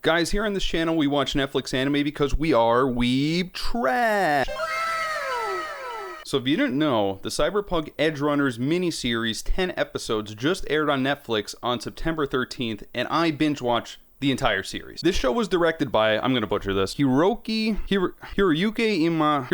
Guys, here on this channel we watch Netflix anime because we are weeb trash. So if you didn't know, the Cyberpunk Edgerunners miniseries 10 episodes just aired on Netflix on September 13th, and I binge watched the entire series. This show was directed by, I'm gonna butcher this, Hiroyuki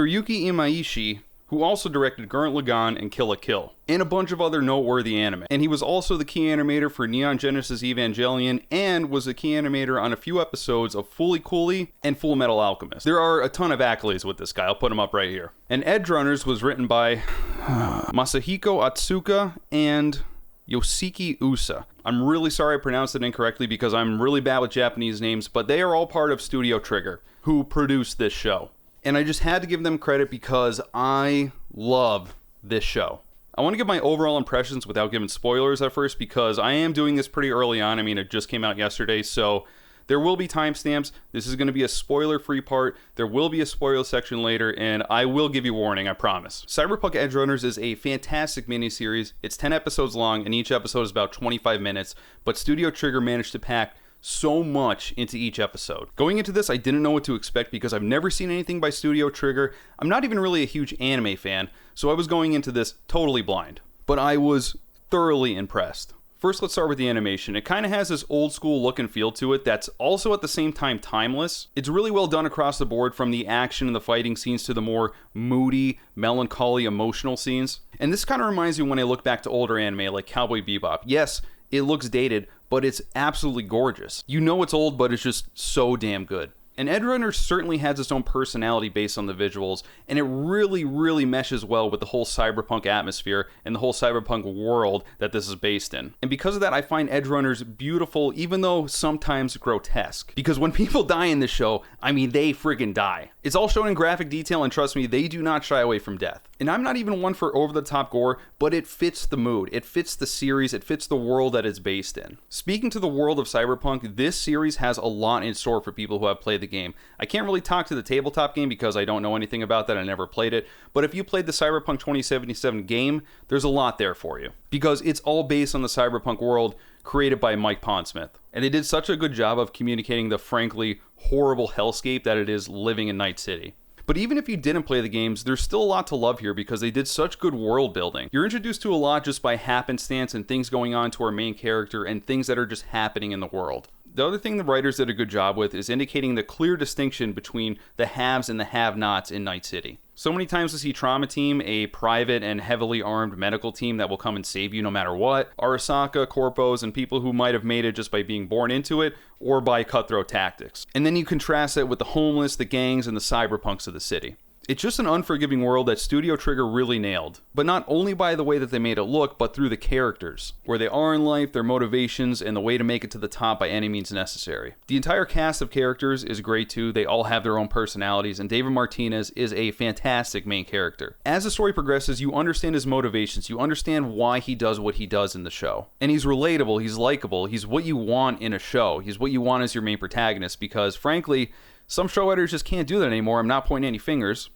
Imaishi, who also directed Gurren Lagann and Kill la Kill, and a bunch of other noteworthy anime. And he was also the key animator for Neon Genesis Evangelion, and was the key animator on a few episodes of Fooly Cooly and Full Metal Alchemist. There are a ton of accolades with this guy, I'll put him up right here. And Edgerunners was written by Masahiko Atsuka and Yoshiki Usa. I'm really sorry I pronounced it incorrectly because I'm really bad with Japanese names, but they are all part of Studio Trigger, who produced this show. And I just had to give them credit because I love this show. I want to give my overall impressions without giving spoilers at first because I am doing this pretty early on. I mean, it just came out yesterday, so there will be timestamps. This is going to be a spoiler-free part. There will be a spoiler section later, and I will give you warning, I promise. Cyberpunk Edgerunners is a fantastic miniseries. It's 10 episodes long, and each episode is about 25 minutes, but Studio Trigger managed to pack so much into each episode. Going into this, I didn't know what to expect because I've never seen anything by Studio Trigger. I'm not even really a huge anime fan, so I was going into this totally blind. But I was thoroughly impressed. First, let's start with the animation. It kind of has this old school look and feel to it that's also at the same time timeless. It's really well done across the board, from the action and the fighting scenes to the more moody, melancholy, emotional scenes. And this kind of reminds me when I look back to older anime like Cowboy Bebop. Yes, it looks dated, but it's absolutely gorgeous. You know it's old, but it's just so damn good. And Edgerunners certainly has its own personality based on the visuals, and it really meshes well with the whole cyberpunk atmosphere and the whole cyberpunk world that this is based in. And because of that, I find Edgerunners beautiful, even though sometimes grotesque. Because when people die in this show, I mean, they friggin' die. It's all shown in graphic detail, and trust me, they do not shy away from death. And I'm not even one for over-the-top gore, but it fits the mood. It fits the series. It fits the world that it's based in. Speaking to the world of Cyberpunk, this series has a lot in store for people who have played the game. I can't really talk to the tabletop game because I don't know anything about that. I never played it. But if you played the Cyberpunk 2077 game, there's a lot there for you. Because it's all based on the Cyberpunk world created by Mike Pondsmith. And they did such a good job of communicating the frankly horrible hellscape that it is living in Night City. But even if you didn't play the games, there's still a lot to love here because they did such good world building. You're introduced to a lot just by happenstance and things going on to our main character and things that are just happening in the world. The other thing the writers did a good job with is indicating the clear distinction between the haves and the have-nots in Night City. So many times we see Trauma Team, a private and heavily armed medical team that will come and save you no matter what, Arasaka, Corpos, and people who might have made it just by being born into it or by cutthroat tactics. And then you contrast it with the homeless, the gangs, and the cyberpunks of the city. It's just an unforgiving world that Studio Trigger really nailed, but not only by the way that they made it look, but through the characters, where they are in life, their motivations, and the way to make it to the top by any means necessary. The entire cast of characters is great too. They all have their own personalities, and David Martinez is a fantastic main character. As the story progresses, you understand his motivations, you understand why he does what he does in the show. And he's relatable, he's likable, he's what you want in a show, he's what you want as your main protagonist, because frankly, some show editors just can't do that anymore. I'm not pointing any fingers.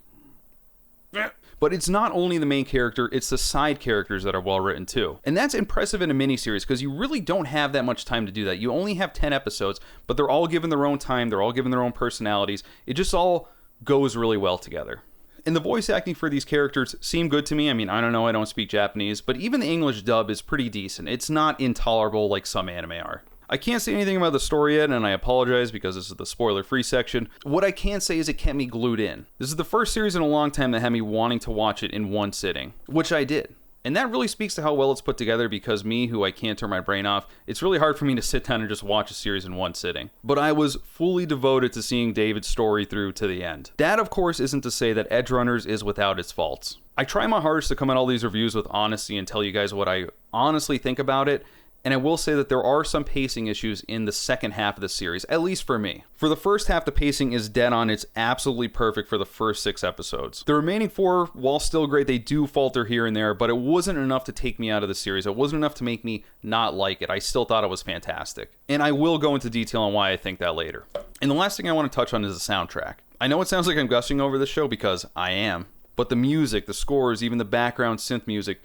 But it's not only the main character, it's the side characters that are well written too. And that's impressive in a miniseries because you really don't have that much time to do that. You only have 10 episodes, but they're all given their own time, they're all given their own personalities. It just all goes really well together. And the voice acting for these characters seem good to me. I mean, I don't know, I don't speak Japanese, but even the English dub is pretty decent. It's not intolerable like some anime are. I can't say anything about the story yet, and I apologize because this is the spoiler-free section. What I can say is it kept me glued in. This is the first series in a long time that had me wanting to watch it in one sitting, which I did. And that really speaks to how well it's put together because me, who I can't turn my brain off, it's really hard for me to sit down and just watch a series in one sitting. But I was fully devoted to seeing David's story through to the end. That, of course, isn't to say that Edgerunners is without its faults. I try my hardest to come at all these reviews with honesty and tell you guys what I honestly think about it. And I will say that there are some pacing issues in the second half of the series, at least for me. For the first half, the pacing is dead on. It's absolutely perfect for the first 6 episodes. The remaining 4, while still great, they do falter here and there, but it wasn't enough to take me out of the series. It wasn't enough to make me not like it. I still thought it was fantastic. And I will go into detail on why I think that later. And the last thing I want to touch on is the soundtrack. I know it sounds like I'm gushing over this show because I am, but the music, the scores, even the background synth music,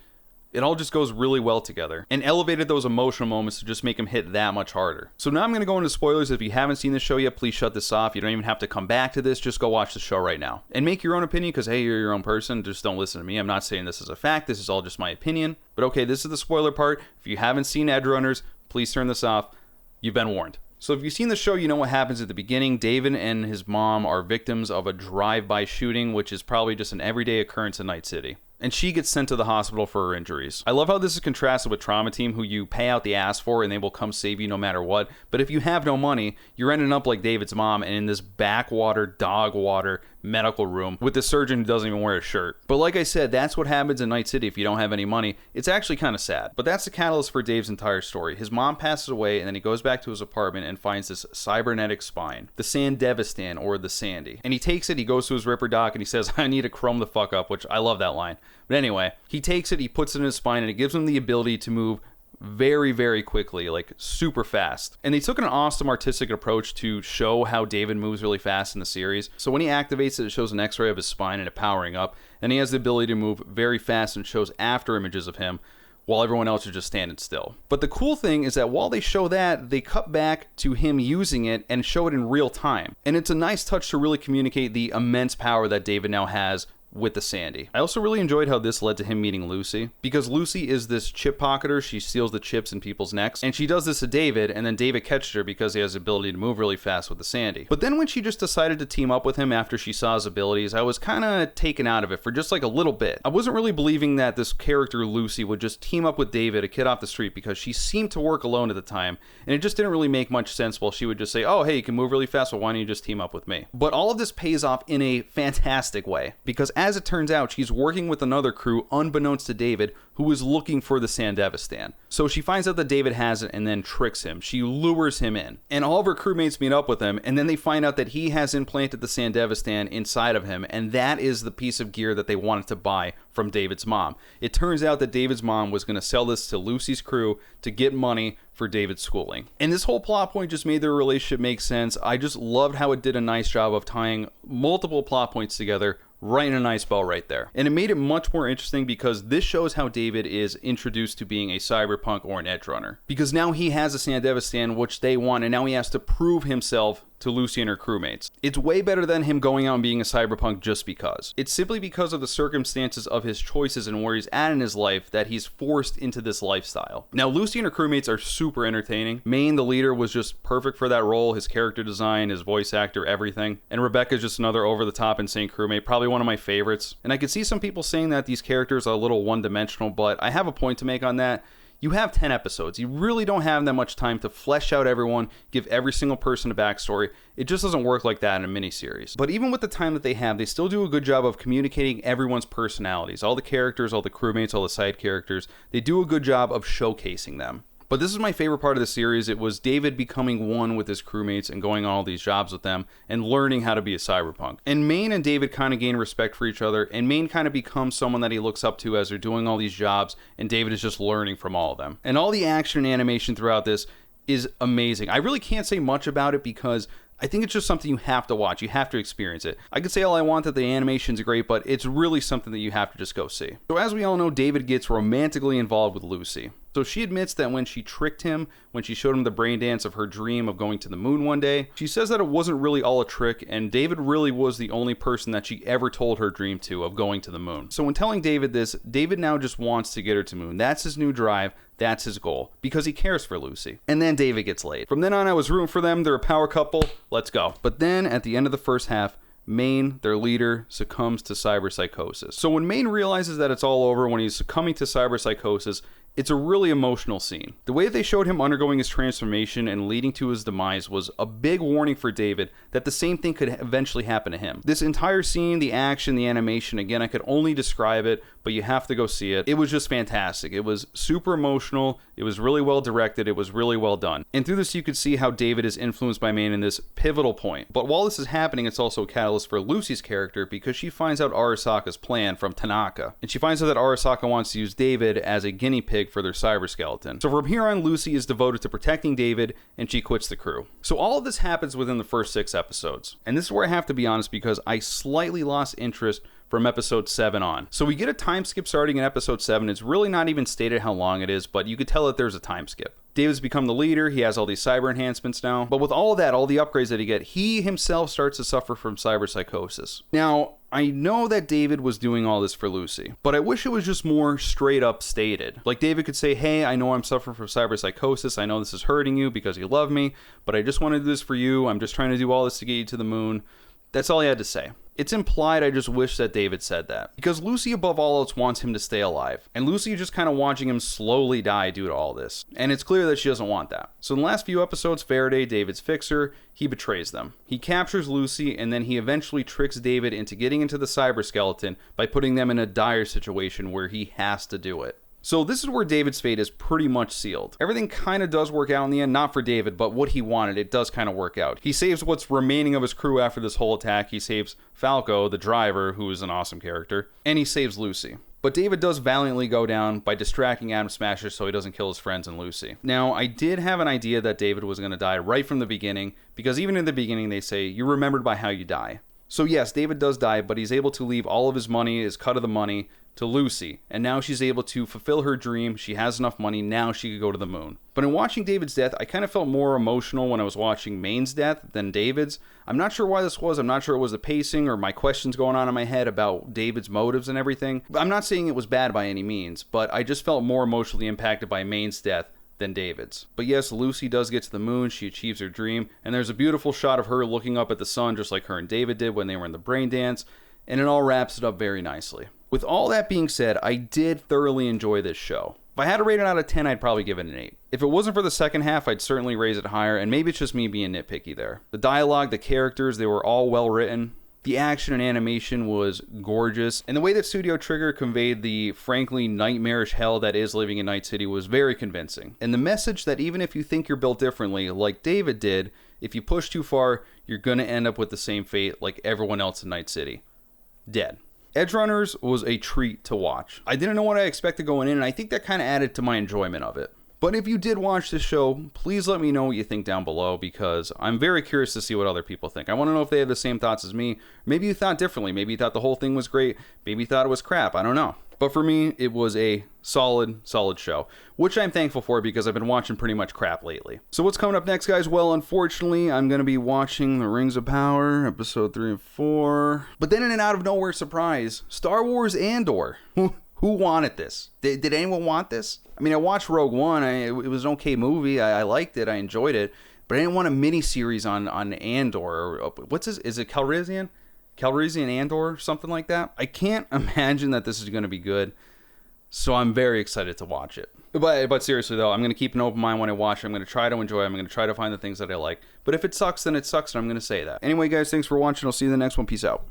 It all just goes really well together, and elevated those emotional moments to just make them hit that much harder. So now I'm going to go into spoilers. If you haven't seen the show yet, please shut this off. You don't even have to come back to this, just go watch the show right now. And make your own opinion, because hey, you're your own person, just don't listen to me. I'm not saying this is a fact, this is all just my opinion. But okay, this is the spoiler part. If you haven't seen Edgerunners, please turn this off. You've been warned. So if you've seen the show, you know what happens at the beginning. David and his mom are victims of a drive-by shooting, which is probably just an everyday occurrence in Night City. And she gets sent to the hospital for her injuries. I love how this is contrasted with Trauma Team, who you pay out the ass for and they will come save you no matter what. But if you have no money, you're ending up like David's mom and in this backwater, dog water medical room with the surgeon who doesn't even wear a shirt. But like I said, that's what happens in Night City if you don't have any money. It's actually kind of sad. But that's the catalyst for Dave's entire story. His mom passes away and then he goes back to his apartment and finds this cybernetic spine, the Sandevistan, or the Sandy. And he takes it, he goes to his Ripper doc and he says, I need to chrome the fuck up, which I love that line. But anyway, he takes it, he puts it in his spine, and it gives him the ability to move very, very quickly, like super fast. And they took an awesome artistic approach to show how David moves really fast in the series. So when he activates it, it shows an x-ray of his spine and it powering up, and he has the ability to move very fast and shows after images of him while everyone else is just standing still. But the cool thing is that while they show that, they cut back to him using it and show it in real time. And it's a nice touch to really communicate the immense power that David now has with the Sandy. I also really enjoyed how this led to him meeting Lucy, because Lucy is this chip pocketer. She steals the chips in people's necks, and she does this to David, and then David catches her because he has the ability to move really fast with the Sandy. But then when she just decided to team up with him after she saw his abilities, I was kind of taken out of it for just like a little bit. I wasn't really believing that this character Lucy would just team up with David, a kid off the street, because she seemed to work alone at the time, and it just didn't really make much sense. While she would just say, oh hey, you can move really fast, well why don't you just team up with me? But all of this pays off in a fantastic way, because as it turns out, she's working with another crew unbeknownst to David, who is looking for the Sandevistan. So she finds out that David has it and then tricks him. She lures him in, and all of her crewmates meet up with him, and then they find out that he has implanted the Sandevistan inside of him, and that is the piece of gear that they wanted to buy from David's mom. It turns out that David's mom was going to sell this to Lucy's crew to get money for David's schooling. And this whole plot point just made their relationship make sense. I just loved how it did a nice job of tying multiple plot points together right in a nice bow right there. And it made it much more interesting because this shows how David is introduced to being a cyberpunk or an edgerunner. Because now he has a Sandevistan, which they want, and now he has to prove himself to Lucy and her crewmates. It's way better than him going out and being a cyberpunk just because. It's simply because of the circumstances of his choices and where he's at in his life that he's forced into this lifestyle. Now, Lucy and her crewmates are super entertaining. Maine, the leader, was just perfect for that role. His character design, his voice actor, everything. And Rebecca's just another over-the-top insane crewmate, probably one of my favorites. And I could see some people saying that these characters are a little one-dimensional, but I have a point to make on that. You have 10 episodes. You really don't have that much time to flesh out everyone, give every single person a backstory. It just doesn't work like that in a miniseries. But even with the time that they have, they still do a good job of communicating everyone's personalities. All the characters, all the crewmates, all the side characters, they do a good job of showcasing them. But this is my favorite part of the series. It was David becoming one with his crewmates and going on all these jobs with them and learning how to be a cyberpunk. And Maine and David kind of gain respect for each other, and Maine kind of becomes someone that he looks up to as they're doing all these jobs, and David is just learning from all of them. And all the action and animation throughout this is amazing. I really can't say much about it because I think it's just something you have to watch. You have to experience it. I could say all I want that the animation's great, but it's really something that you have to just go see. So as we all know, David gets romantically involved with Lucy. So she admits that when she tricked him, when she showed him the brain dance of her dream of going to the moon one day, she says that it wasn't really all a trick, and David really was the only person that she ever told her dream to of going to the moon. So when telling David this, David now just wants to get her to moon. That's his new drive. That's his goal, because he cares for Lucy. And then David gets laid. From then on, I was rooting for them. They're a power couple. Let's go. But then at the end of the first half, Maine, their leader, succumbs to cyberpsychosis. So when Maine realizes that it's all over, when he's succumbing to cyberpsychosis, it's a really emotional scene. The way they showed him undergoing his transformation and leading to his demise was a big warning for David that the same thing could eventually happen to him. This entire scene, the action, the animation, again, I could only describe it, but you have to go see it. It was just fantastic. It was super emotional. It was really well directed. It was really well done. And through this, you could see how David is influenced by Maine in this pivotal point. But while this is happening, it's also a catalyst for Lucy's character because she finds out Arasaka's plan from Tanaka. And she finds out that Arasaka wants to use David as a guinea pig for their cyberskeleton. So from here on, Lucy is devoted to protecting David, and she quits the crew. So all of this happens within the first 6 episodes. And this is where I have to be honest, because I slightly lost interest from episode 7 on. So we get a time skip starting in episode 7. It's really not even stated how long it is, but you could tell that there's a time skip. David's become the leader, he has all these cyber enhancements now, but with all of that, all the upgrades that he himself starts to suffer from cyberpsychosis. Now, I know that David was doing all this for Lucy, but I wish it was just more straight up stated. Like David could say, hey, I know I'm suffering from cyberpsychosis, I know this is hurting you because you love me, but I just want to do this for you, I'm just trying to do all this to get you to the moon. That's all he had to say. It's implied, I just wish that David said that. Because Lucy above all else wants him to stay alive. And Lucy just kind of watching him slowly die due to all this. And it's clear that she doesn't want that. So in the last few episodes, Faraday, David's fixer, he betrays them. He captures Lucy and then he eventually tricks David into getting into the cyber skeleton by putting them in a dire situation where he has to do it. So this is where David's fate is pretty much sealed. Everything kind of does work out in the end, not for David, but what he wanted, it does kind of work out. He saves what's remaining of his crew after this whole attack. He saves Falco, the driver, who is an awesome character, and he saves Lucy. But David does valiantly go down by distracting Atom Smasher so he doesn't kill his friends and Lucy. Now, I did have an idea that David was going to die right from the beginning, because even in the beginning they say, you're remembered by how you die. So yes, David does die, but he's able to leave all of his money, his cut of the money, to Lucy, and now she's able to fulfill her dream. She has enough money, now she could go to the moon. But in watching David's death, I kind of felt more emotional when I was watching Maine's death than David's. I'm not sure why this was. I'm not sure it was the pacing or my questions going on in my head about David's motives and everything. I'm not saying it was bad by any means, but I just felt more emotionally impacted by Maine's death than David's. But yes, Lucy does get to the moon, she achieves her dream, and there's a beautiful shot of her looking up at the sun just like her and David did when they were in the brain dance, and it all wraps it up very nicely. With all that being said, I did thoroughly enjoy this show. If I had to rate it out of 10, I'd probably give it an 8. If it wasn't for the second half, I'd certainly raise it higher, and maybe it's just me being nitpicky there. The dialogue, the characters, they were all well written. The action and animation was gorgeous, and the way that Studio Trigger conveyed the frankly nightmarish hell that is living in Night City was very convincing. And the message that even if you think you're built differently, like David did, if you push too far, you're gonna end up with the same fate like everyone else in Night City. Dead. Edgerunners was a treat to watch. I didn't know what I expected going in, and I think that kind of added to my enjoyment of it. But if you did watch this show, please let me know what you think down below, because I'm very curious to see what other people think. I want to know if they have the same thoughts as me. Maybe you thought differently. Maybe you thought the whole thing was great. Maybe you thought it was crap. I don't know. But for me, it was a solid show, which I'm thankful for because I've been watching pretty much crap lately. So what's coming up next, guys? Well, unfortunately, I'm going to be watching The Rings of Power, episode 3 and 4. But then in an out-of-nowhere surprise, Star Wars Andor. Who wanted this? Did anyone want this? I mean, I watched Rogue One. It was an okay movie. I liked it. I enjoyed it. But I didn't want a mini-series on Andor. What's this? Is it Calrissian? Calrissian Andor, something like that. I can't imagine that this is going to be good, so I'm very excited to watch it. But seriously though, I'm going to keep an open mind when I watch it. I'm going to try to enjoy it. I'm going to try to find the things that I like. But if it sucks, then it sucks, and I'm going to say that. Anyway, guys, thanks for watching. I'll see you in the next one. Peace out.